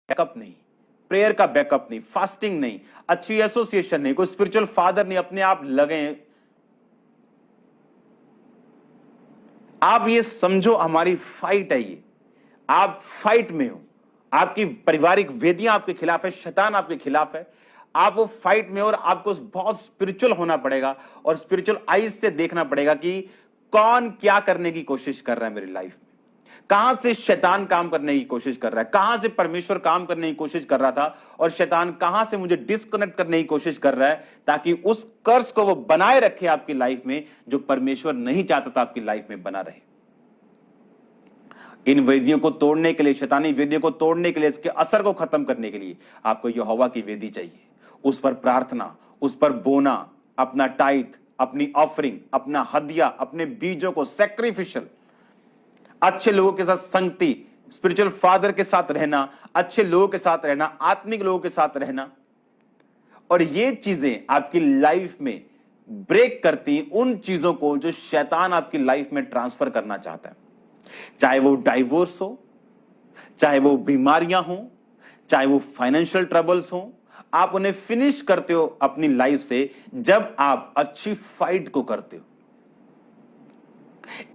Backup नहीं, prayer का backup नहीं, फास्टिंग नहीं, अच्छी एसोसिएशन नहीं, कोई स्पिरिचुअल फादर नहीं, अपने आप लगे। आप ये समझो हमारी फाइट है ये, आप फाइट में हो, आपकी पारिवारिक वेदियां आपके खिलाफ है, शैतान आपके खिलाफ है, आप वो फाइट में हो और आपको बहुत स्पिरिचुअल होना पड़ेगा और स्पिरिचुअल आईज से देखना पड़ेगा कि कौन क्या करने की कोशिश कर रहा है मेरी लाइफ में, कहां से शैतान काम करने की कोशिश कर रहा है, कहां से परमेश्वर काम करने की कोशिश कर रहा था और शैतान कहां से मुझे डिस्कनेक्ट करने की कोशिश कर रहा है, ताकि उस कर्स को वो बनाए रखे आपकी लाइफ में जो परमेश्वर नहीं चाहता था आपकी लाइफ में बना रहे। इन वेदियों को तोड़ने के लिए, शैतानी वेदियों को तोड़ने के लिए, इसके असर को खत्म करने के लिए आपको यहोवा की वेदी चाहिए, उस पर प्रार्थना, उस पर बोना, अपना टाइथ, अपनी ऑफरिंग, अपना हदिया, अपने बीजों को सैक्रिफिशियल, अच्छे लोगों के साथ संगति, स्पिरिचुअल फादर के साथ रहना, अच्छे लोगों के साथ रहना, आत्मिक लोगों के साथ रहना। और ये चीजें आपकी लाइफ में ब्रेक करती उन चीजों को जो शैतान आपकी लाइफ में ट्रांसफर करना चाहता है, चाहे वो डाइवोर्स हो, चाहे वो बीमारियां हो, चाहे वो फाइनेंशियल ट्रबल्स हो। आप उन्हें फिनिश करते हो अपनी लाइफ से जब आप अच्छी फाइट को करते हो।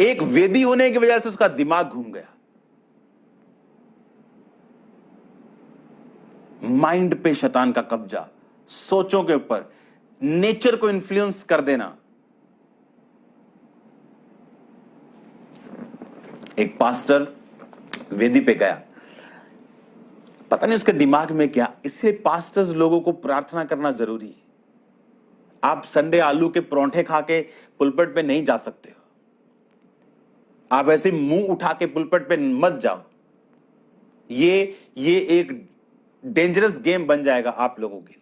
एक वेदी होने की वजह से उसका दिमाग घूम गया, माइंड पे शैतान का कब्जा, सोचों के ऊपर, नेचर को इन्फ्लुएंस कर देना। एक पास्टर वेदी पे गया, पता नहीं उसके दिमाग में क्या, इसलिए पास्टर्स लोगों को प्रार्थना करना जरूरी है। आप संडे आलू के परोंठे खा के पुलपट पे नहीं जा सकते हो, आप ऐसे मुंह उठा के पुलपट पे मत जाओ। ये एक डेंजरस गेम बन जाएगा आप लोगों के लिए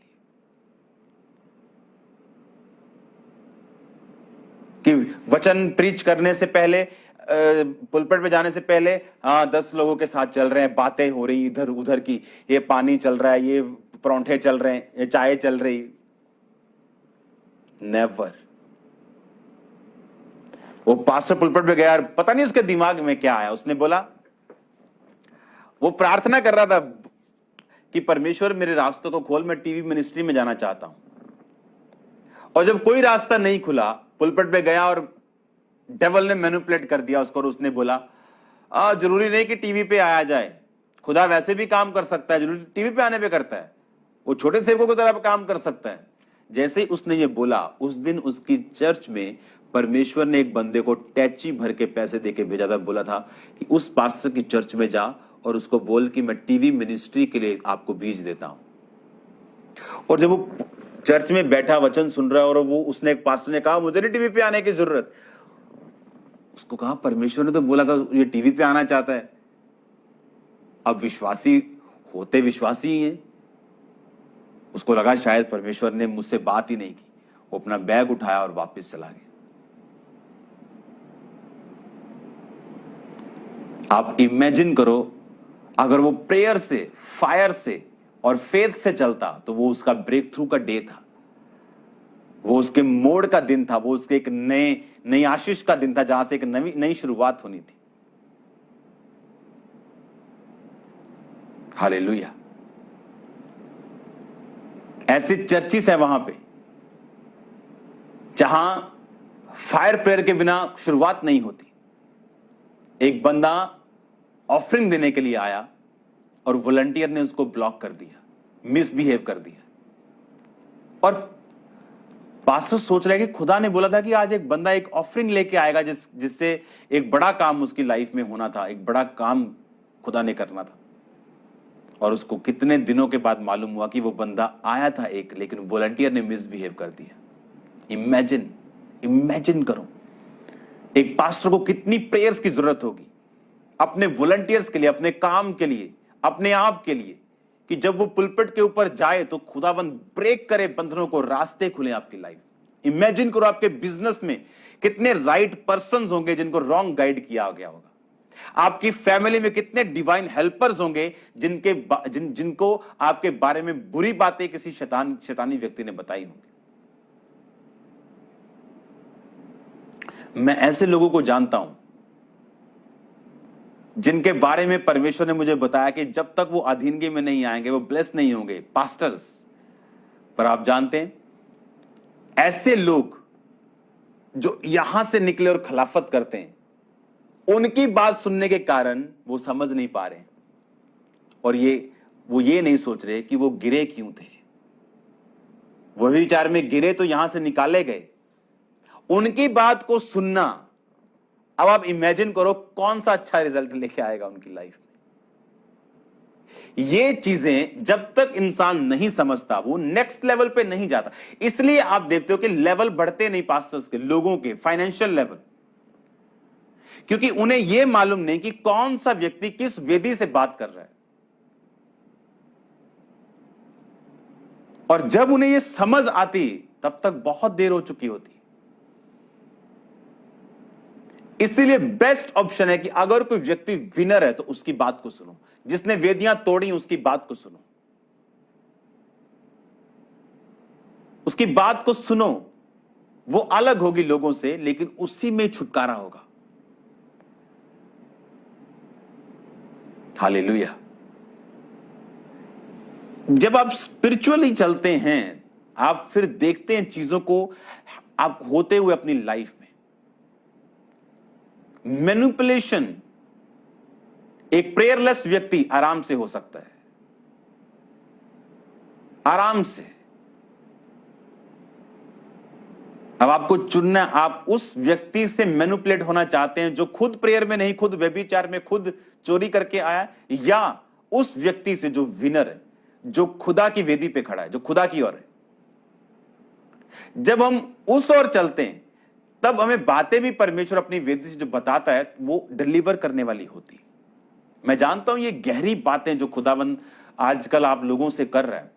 कि वचन प्रीच करने से पहले, पुलपट पे जाने से पहले 10 लोगों के साथ चल रहे हैं, बातें हो रही इधर उधर की, ये पानी चल रहा है, ये परोंठे चल रहे हैं, ये चाय चल रही। नेवर। वो पास्टर पुलपट पे गया, पता नहीं उसके दिमाग में क्या आया, उसने बोला, वो प्रार्थना कर रहा था कि परमेश्वर मेरे रास्तों को खोल, मैं टीवी मिनिस्ट्री में जाना चाहता हूं। और जब कोई रास्ता नहीं खुला, पुलपट पे गया और डेवल ने मैनिपुलेट कर दिया उसको और उसने बोला, जरूरी नहीं कि टीवी पे आया जाए, खुदा वैसे भी काम कर सकता है, जरूरी टीवी पे आने पे करता है, वो छोटे सेवकों की तरह काम कर सकता है। जैसे ही उसने ये बोला, उस दिन उसकी चर्च में परमेश्वर ने एक बंदे को टैची भर के पैसे देके भेजा था, बोला था कि उस पास्टर की चर्च में जा और उसको बोल कि मैं टीवी मिनिस्ट्री के लिए आपको बीज देता हूं। और जब वो चर्च में बैठा वचन सुन रहा है और वो उसने, एक पास्टर ने कहा मुझे नहीं टीवी पे आने की जरूरत, उसको कहा परमेश्वर ने तो बोला था ये टीवी पे आना चाहता है। अब विश्वासी होते विश्वासी ही हैं, उसको लगा शायद परमेश्वर ने मुझसे बात ही नहीं की, वो अपना बैग उठाया और वापस चला गया। आप इमेजिन करो, अगर वो प्रेयर से, फायर से और फेथ से चलता तो वो उसका ब्रेक थ्रू का डे था, वो उसके मोड़ का दिन था, वो उसके एक नई आशीष का दिन था, जहां से एक नई शुरुआत होनी थी। हालेलुया। ऐसी चर्चिस है वहां पे जहां फायर प्रेयर के बिना शुरुआत नहीं होती। एक बंदा ऑफरिंग देने के लिए आया और वॉलंटियर ने उसको ब्लॉक कर दिया, मिसबिहेव कर दिया। और पास्टर सोच रहे कि खुदा ने बोला था कि आज एक बंदा एक ऑफरिंग लेके आएगा जिससे एक बड़ा काम उसकी लाइफ में होना था, एक बड़ा काम खुदा ने करना था। और उसको कितने दिनों के बाद मालूम हुआ कि वो बंदा आया था एक, लेकिन वॉलंटियर ने मिसबिहेव कर दिया। इमेजिन करो एक पास्टर को कितनी प्रेयर्स की जरूरत होगी अपने वॉलंटियर्स के लिए, अपने काम के लिए, अपने आप के लिए, कि जब वो पुलपिट के ऊपर जाए तो खुदावंद ब्रेक करे बंधनों को, रास्ते खुले आपकी लाइफ। इमेजिन करो आपके बिजनेस में कितने राइट पर्संस होंगे जिनको रॉन्ग गाइड किया गया होगा। आपकी फैमिली में कितने डिवाइन हेल्पर्स होंगे जिनको आपके बारे में बुरी बातें किसी शैतानी व्यक्ति ने बताई होंगी। मैं ऐसे लोगों को जानता हूं जिनके बारे में परमेश्वर ने मुझे बताया कि जब तक वो अधीनगी में नहीं आएंगे वो ब्लेस नहीं होंगे, पास्टर्स। पर आप जानते हैं, ऐसे लोग जो यहां से निकले और खिलाफत करते हैं, उनकी बात सुनने के कारण वो समझ नहीं पा रहे और वो ये नहीं सोच रहे कि वो गिरे क्यों थे। वो विचार में गिरे तो यहां से निकाले गए। उनकी बात को सुनना, अब आप इमेजिन करो कौन सा अच्छा रिजल्ट लेके आएगा उनकी लाइफ में। ये चीजें जब तक इंसान नहीं समझता वो नेक्स्ट लेवल पे नहीं जाता। इसलिए आप देखते हो कि लेवल बढ़ते नहीं पास्टर्स के, लोगों के फाइनेंशियल लेवल, क्योंकि उन्हें यह मालूम नहीं कि कौन सा व्यक्ति किस वेदी से बात कर रहा है। और जब उन्हें यह समझ आती तब तक बहुत देर हो चुकी होती। इसीलिए बेस्ट ऑप्शन है कि अगर कोई व्यक्ति विनर है तो उसकी बात को सुनो, जिसने वेदियां तोड़ी उसकी बात को सुनो, उसकी बात को सुनो। वो अलग होगी लोगों से, लेकिन उसी में छुटकारा होगा। हालेलुया। जब आप स्पिरिचुअली चलते हैं, आप फिर देखते हैं चीजों को आप होते हुए अपनी लाइफ में। मैनिपुलेशन एक प्रेयरलेस व्यक्ति आराम से हो सकता है, आराम से। अब आपको चुनना, आप उस व्यक्ति से मैनिपुलेट होना चाहते हैं जो खुद प्रेयर में नहीं, खुद व्यभिचार में, खुद चोरी करके आया, या उस व्यक्ति से जो विनर है, जो खुदा की वेदी पे खड़ा है, जो खुदा की ओर है। जब हम उस ओर चलते हैं तब हमें बातें भी परमेश्वर अपनी वेदी से जो बताता है वो डिलीवर करने वाली होती। मैं जानता हूं ये गहरी बातें जो खुदावंद आजकल आप लोगों से कर रहा है,